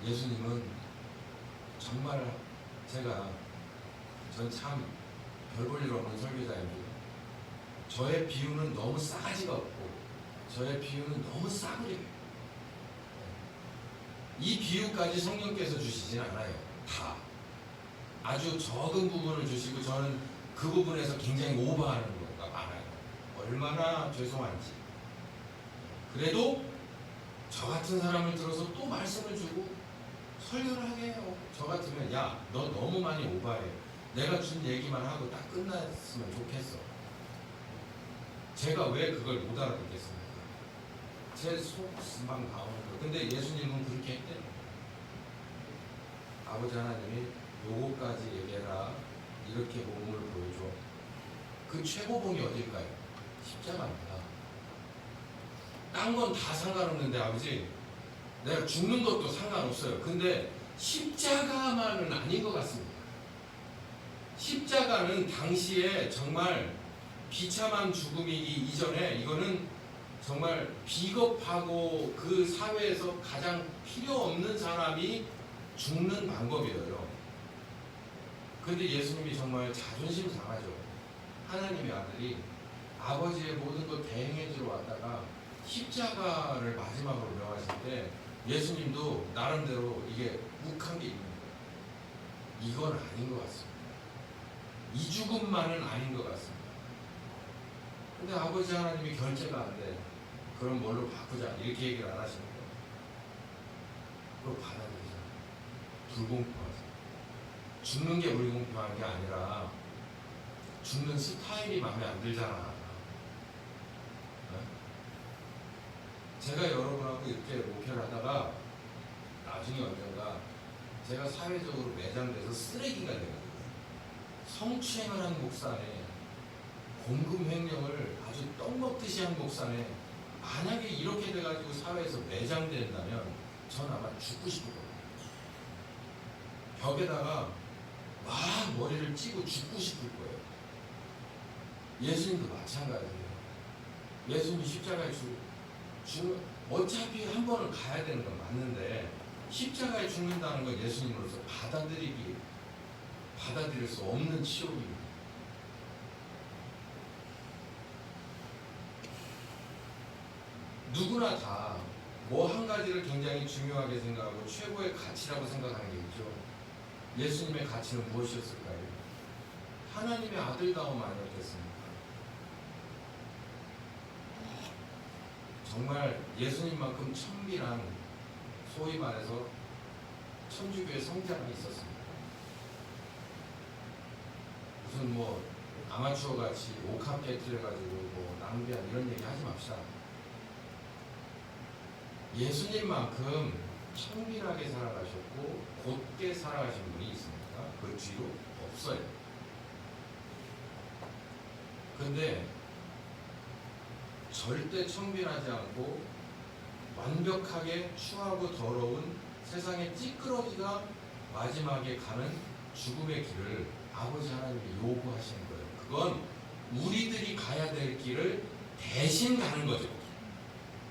예수님은 정말 전 참 별 볼 일 없는 설교자입니다. 저의 비유는 너무 싸가지가 없고 저의 비유는 너무 싸구려요. 이 비유까지 성령께서 주시진 않아요. 다 아주 적은 부분을 주시고 저는 그 부분에서 굉장히 오버하는 경우가 많아요. 얼마나 죄송한지. 그래도 저 같은 사람을 들어서 또 말씀을 주고 설교를 하게 해요. 저 같으면 야, 너 너무 많이 오버해. 내가 준 얘기만 하고 딱 끝났으면 좋겠어. 제가 왜 그걸 못 알아듣겠습니까? 제 속만 나오는 거. 근데 예수님은 그렇게 했대요. 아버지 하나님이 요거까지 얘기해라. 이렇게 몸을 보여줘. 그 최고봉이 어딜까요? 십자가입니다. 딴 건 다 상관없는데 아버지, 내가 죽는 것도 상관없어요. 근데 십자가만은 아닌 것 같습니다. 십자가는 당시에 정말 비참한 죽음이기 이전에 이거는 정말 비겁하고 그 사회에서 가장 필요 없는 사람이 죽는 방법이에요. 근데 예수님이 정말 자존심 상하죠. 하나님의 아들이 아버지의 모든 것 대행해 주러 왔다가 십자가를 마지막으로 명하실 때 예수님도 나름대로 이게 욱한 게 있는 거예요. 이건 아닌 것 같습니다. 이 죽음만은 아닌 것 같습니다. 근데 아버지 하나님이 결제가 안 돼. 그럼 뭘로 바꾸자. 이렇게 얘기를 안 하시는 거예요. 그걸 받아들이잖아요. 불공평하죠. 죽는 게 불공평한 게 아니라 죽는 스타일이 마음에 안 들잖아. 제가 여러분하고 이렇게 목회를 하다가 나중에 언젠가 제가 사회적으로 매장돼서 쓰레기가 되거든요. 성추행을 한 목사네, 공금 횡령을 아주 떡 먹듯이 한 목사네, 만약에 이렇게 돼가지고 사회에서 매장된다면 전 아마 죽고 싶을 거예요. 벽에다가 막 머리를 찌고 죽고 싶을 거예요. 예수님도 마찬가지예요. 예수님이 십자가에 어차피 한 번은 가야 되는 건 맞는데 십자가에 죽는다는 건 예수님으로서 받아들일 수 없는 치욕입니다. 누구나 다 뭐 한 가지를 굉장히 중요하게 생각하고 최고의 가치라고 생각하는 게 있죠. 예수님의 가치는 무엇이었을까요? 하나님의 아들다움 아니었겠습니까? 정말 예수님만큼 천비란, 소위 말해서 천주교의 성자가 있었습니다. 무슨 뭐 아마추어 같이 옥합 깨트려 가지고 뭐 낭비한 이런 얘기 하지 맙시다. 예수님만큼 청밀하게 살아가셨고 곧게 살아가신 분이 있습니까? 그 뒤로 없어요. 근데 절대 청밀하지 않고 완벽하게 추하고 더러운 세상의 찌끄러기가 마지막에 가는 죽음의 길을 아버지 하나님이 요구하시는 거예요. 그건 우리들이 가야 될 길을 대신 가는 거죠.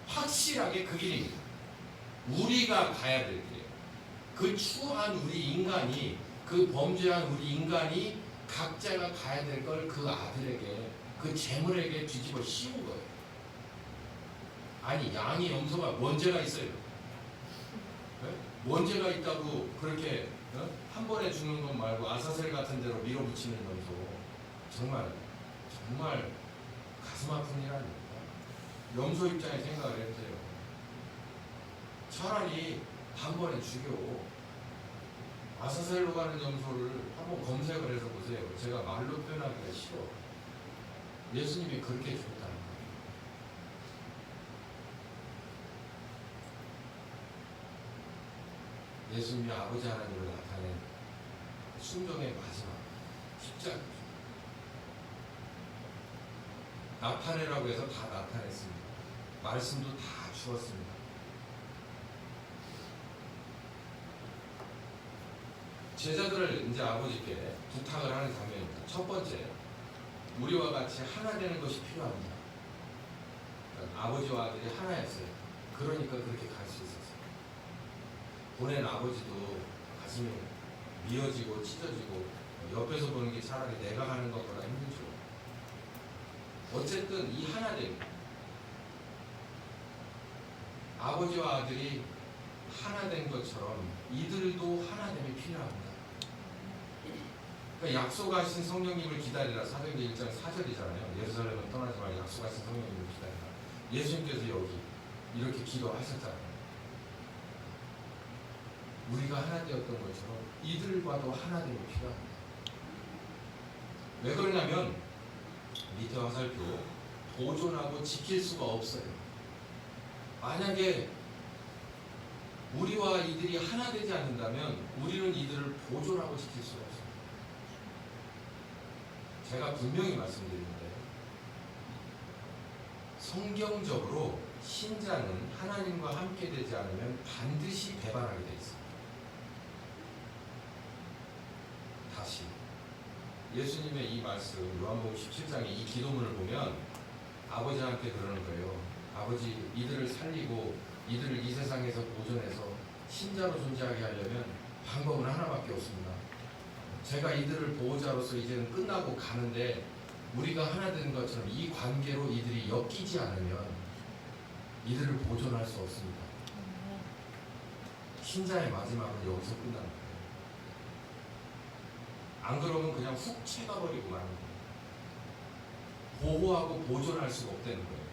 확실하게 그 길입니다. 우리가 가야 될 길이에요. 그 추한 우리 인간이, 그 범죄한 우리 인간이 각자가 가야 될 걸 그 아들에게, 그 재물에게 뒤집어 씌운 거예요. 아니, 양이 염소가 뭔 죄가 있어요? 네? 뭔 죄가 있다고 그렇게 한 번에 죽는 것 말고 아사셀 같은 데로 밀어붙이는 염소. 정말 가슴 아픈 일 아닙니까? 염소 입장에 생각을 해보세요. 차라리 한 번에 죽여. 아사셀로 가는 염소를 한번 검색을 해서 보세요. 제가 말로 표현하기가 싫어. 예수님이 그렇게 죽었다는 거예요. 예수님이 아버지 하나님을 나타낸 순종의 마지막 십자가. 나타내라고 해서 다 나타냈습니다. 말씀도 다 주었습니다. 제자들을 이제 아버지께 부탁을 하는 장면입니다. 첫 번째, 우리와 같이 하나 되는 것이 필요합니다. 그러니까 아버지와 아들이 하나였어요. 그러니까 그렇게 갈 수 있었어요. 보낸 아버지도 가슴이 미어지고 찢어지고 옆에서 보는 게 차라리 내가 가는 것보다 힘들죠. 어쨌든 이 하나됨, 아버지와 아들이 하나 된 것처럼 이들도 하나됨이 필요합니다. 그러니까 약속하신 성령님을 기다리라. 사도행전 1장 4절이잖아요. 예루살렘을 떠나지 말고 약속하신 성령님을 기다리라. 예수님께서 여기 이렇게 기도하셨잖아요. 우리가 하나 되었던 것처럼 이들과도 하나됨이 필요합니다. 왜 그러냐면 밑에 화살표 보존하고 지킬 수가 없어요. 만약에 우리와 이들이 하나 되지 않는다면 우리는 이들을 보존하고 지킬 수가 없습니다. 제가 분명히 말씀드리는데 성경적으로 신자는 하나님과 함께 되지 않으면 반드시 배반하게 되어 있습니다. 다시 예수님의 이 말씀 요한복음 17장의 이 기도문을 보면 아버지한테 그러는 거예요. 아버지, 이들을 살리고 이들을 이 세상에서 보존해서 신자로 존재하게 하려면 방법은 하나밖에 없습니다. 제가 이들을 보호자로서 이제는 끝나고 가는데 우리가 하나 된 것처럼 이 관계로 이들이 엮이지 않으면 이들을 보존할 수 없습니다. 신자의 마지막은 여기서 끝나는 거예요. 안 그러면 그냥 훅 채가버리고 마는 거예요. 보호하고 보존할 수가 없다는 거예요.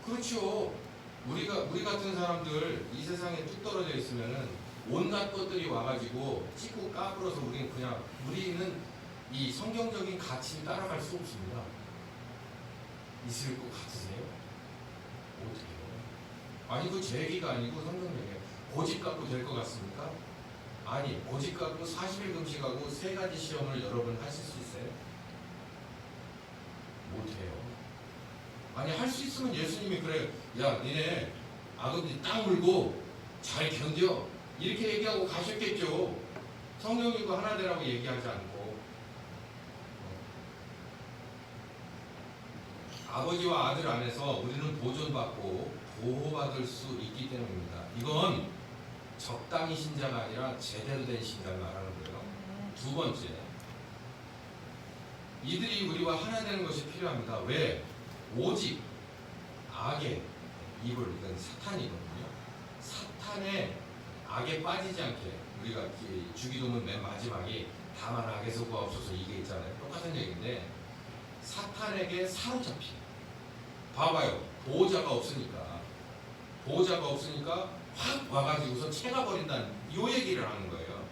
그렇죠. 우리 같은 사람들 이 세상에 뚝 떨어져 있으면은 온갖 것들이 와가지고 찍고 까불어서 우리는 이 성경적인 가치를 따라갈 수 없습니다. 있을 것 같으세요? 어떻게요? 아니, 그 제 얘기가 아니고 성경적이에요. 고집 갖고 될 것 같습니까? 아니, 고집 갖고 40일 금식하고 3가지 시험을 여러 번 하실 수 있어요? 못해요. 아니, 할 수 있으면 예수님이 그래, 야, 니네 아버지 딱 물고 잘 견뎌, 이렇게 얘기하고 가셨겠죠. 성령이고 하나 되라고 얘기하지 않고. 아버지와 아들 안에서 우리는 보존받고 보호받을 수 있기 때문입니다. 이건 적당히 신자가 아니라 제대로 된 신자를 말하는 거예요. 두 번째, 이들이 우리와 하나 되는 것이 필요합니다. 왜? 오직 악의 입을, 이건 사탄이거든요. 사탄의 악에 빠지지 않게, 우리가 주기도문 맨 마지막에 다만 악에서 구하옵소서 이게 있잖아요. 똑같은 얘기인데 사탄에게 사로잡히. 봐봐요. 보호자가 없으니까 확 와가지고서 채가 버린다는 요 얘기를 하는 거예요.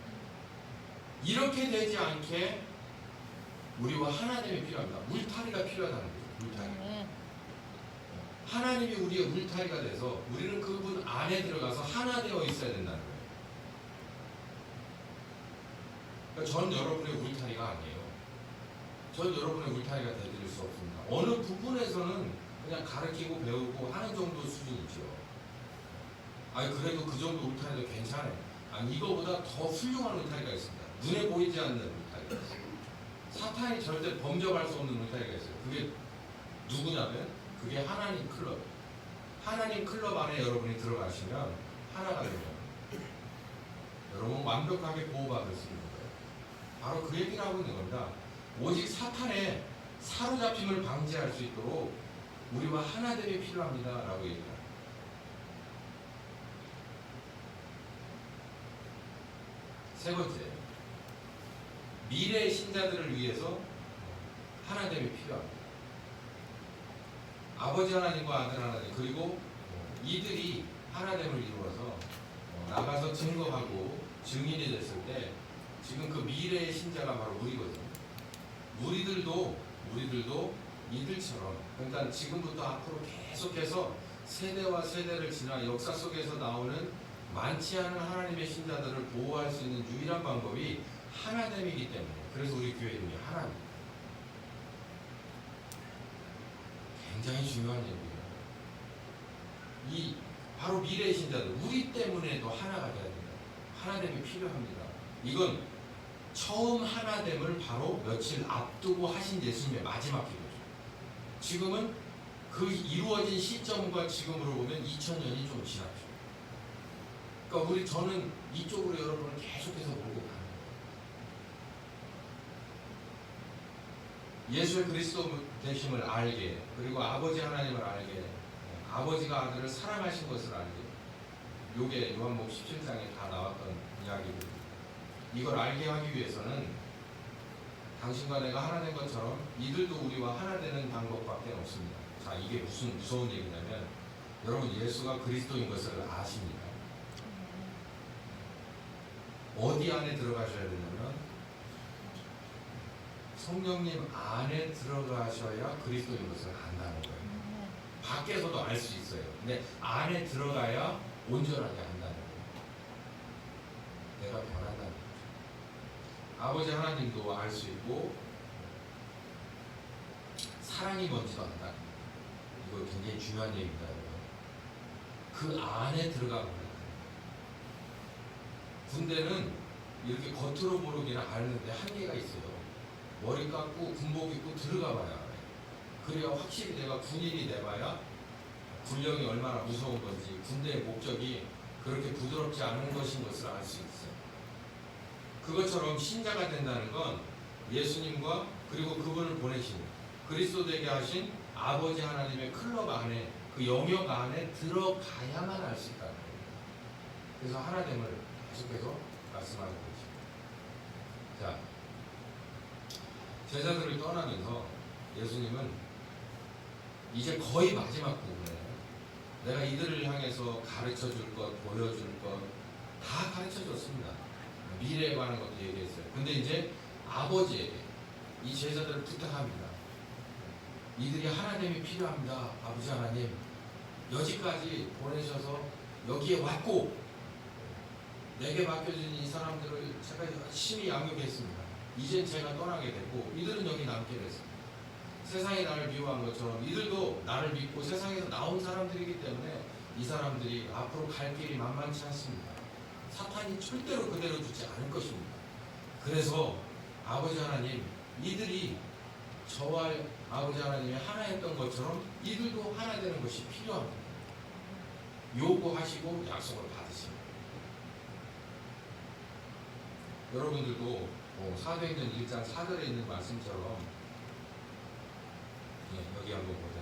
이렇게 되지 않게 우리와 하나됨이 필요합니다. 울타리가 필요하다는 거예요. 울타리. 하나님이 우리의 울타리가 돼서 우리는 그분 안에 들어가서 하나 되어 있어야 된다는 거예요. 그러니까 전 여러분의 울타리가 아니에요. 전 여러분의 울타리가 되드릴 수 없습니다. 어느 부분에서는 그냥 가르치고 배우고 하는 정도 수준이죠. 아니, 그래도 그 정도 울타리도 괜찮아요. 아니, 이거보다 더 훌륭한 울타리가 있습니다. 눈에 보이지 않는 울타리가 있어요. 사탄이 절대 범접할 수 없는 울타리가 있어요. 그게 누구냐면 그게 하나님 클럽. 하나님 클럽 안에 여러분이 들어가시면 하나가 되면 여러분 완벽하게 보호받을 수 있는 거예요. 바로 그 얘기를 하고 있는 겁니다. 오직 사탄의 사로잡힘을 방지할 수 있도록 우리와 하나됨이 필요합니다 라고 얘기합니다. 세 번째, 미래의 신자들을 위해서 하나됨이 필요합니다. 아버지 하나님과 아들 하나님 그리고 이들이 하나됨을 이루어서 나가서 증거하고 증인이 됐을 때 지금 그 미래의 신자가 바로 우리거든요. 우리들도 이들처럼 그러니까 지금부터 앞으로 계속해서 세대와 세대를 지나 역사 속에서 나오는 많지 않은 하나님의 신자들을 보호할 수 있는 유일한 방법이 하나됨이기 때문에 그래서 우리 교회 이름이 하나님. 굉장히 중요한 얘기예요. 이 바로 미래의 신자들 우리 때문에도 하나가 돼야 됩니다. 하나됨이 필요합니다. 이건 처음 하나됨을 바로 며칠 앞두고 하신 예수님의 마지막 기도죠. 지금은 그 이루어진 시점과 지금으로 보면 2000년이 좀 지났죠. 그러니까 저는 이쪽으로 여러분을 계속해서 보고 가는 거예요. 예수의 그리스도 되심을 알게 그리고 아버지 하나님을 알게 아버지가 아들을 사랑하신 것을 알게 요게 요한복음 17장에 다 나왔던 이야기입니다. 이걸 알게 하기 위해서는 당신과 내가 하나 된 것처럼 이들도 우리와 하나 되는 방법밖에 없습니다. 자, 이게 무슨 무서운 얘기냐면 여러분 예수가 그리스도인 것을 아십니까? 어디 안에 들어가셔야 되냐면 성령님 안에 들어가셔야 그리스도인 것을 안다는 거예요. 밖에서도 알 수 있어요. 근데 안에 들어가야 온전하게 안다는 거예요. 내가 변한다는 거죠. 아버지 하나님도 알 수 있고 사랑이 뭔지도 안다. 이거 굉장히 중요한 얘기입니다. 그 안에 들어가는 거예요. 군대는 이렇게 겉으로 모르기는 아는데 한계가 있어요. 머리 감고 군복 입고 들어가 봐야 알아요. 그래야 확실히 내가 군인이 돼봐야 군령이 얼마나 무서운 건지 군대의 목적이 그렇게 부드럽지 않은 것인 것을 알 수 있어요. 그것처럼 신자가 된다는 건 예수님과 그리고 그분을 보내신 그리스도 되게 하신 아버지 하나님의 클럽 안에 그 영역 안에 들어가야만 알 수 있다는 거예요. 그래서 하나됨을 계속해서 말씀하는 것입니다. 자, 제자들을 떠나면서 예수님은 이제 거의 마지막 부분에 내가 이들을 향해서 가르쳐 줄 것, 보여줄 것 다 가르쳐 줬습니다. 미래에 관한 것도 얘기했어요. 근데 이제 아버지에게 이 제자들을 부탁합니다. 이들이 하나됨이 필요합니다. 아버지 하나님, 여기까지 보내셔서 여기에 왔고 내게 맡겨진 이 사람들을 제가 열심히 양육했습니다. 이제 제가 떠나게 됐고 이들은 여기 남게 됐습니다. 세상이 나를 미워한 것처럼 이들도 나를 믿고 세상에서 나온 사람들이기 때문에 이 사람들이 앞으로 갈 길이 만만치 않습니다. 사탄이 절대로 그대로 두지 않을 것입니다. 그래서 아버지 하나님, 이들이 저와 아버지 하나님이 하나였던 것처럼 이들도 하나 되는 것이 필요합니다. 요구하시고 약속을 받으십니다. 여러분들도 사도행전 1장 4절에 있는 말씀처럼 여기 한번 보자.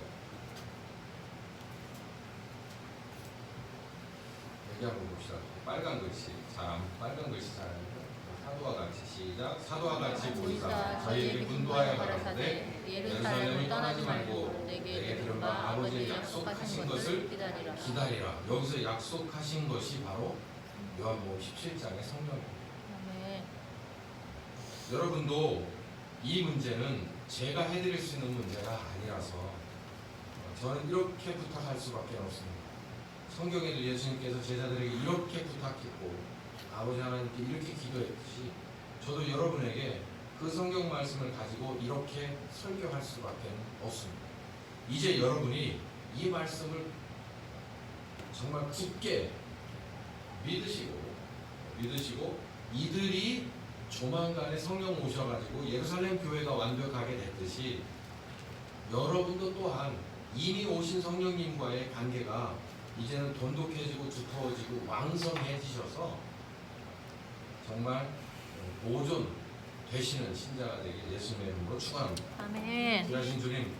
여기 한번 봅시다. 빨간 글씨 빨간 글씨 잘하니까 사도와 같이 시작. 사도와 같이 보이사 저희에게 분도하여 가라사대 예루살렘을 떠나지 말고 내게 들은 바 아버지의 약속하신 것을 기다리라. 여기서 약속하신 것이 바로 요한복음 17장의 성령입니다. 여러분도 이 문제는 제가 해드릴 수 있는 문제가 아니라서 저는 이렇게 부탁할 수밖에 없습니다. 성경에도 예수님께서 제자들에게 이렇게 부탁했고 아버지 하나님께 이렇게 기도했듯이 저도 여러분에게 그 성경 말씀을 가지고 이렇게 설교할 수밖에 없습니다. 이제 여러분이 이 말씀을 정말 굳게 믿으시고 이들이 조만간에 성령 오셔가지고 예루살렘 교회가 완벽하게 됐듯이 여러분도 또한 이미 오신 성령님과의 관계가 이제는 돈독해지고 두터워지고 왕성해지셔서 정말 보존 되시는 신자가 되길 예수님의 이름으로 축원합니다. 아멘. 귀하신 주님,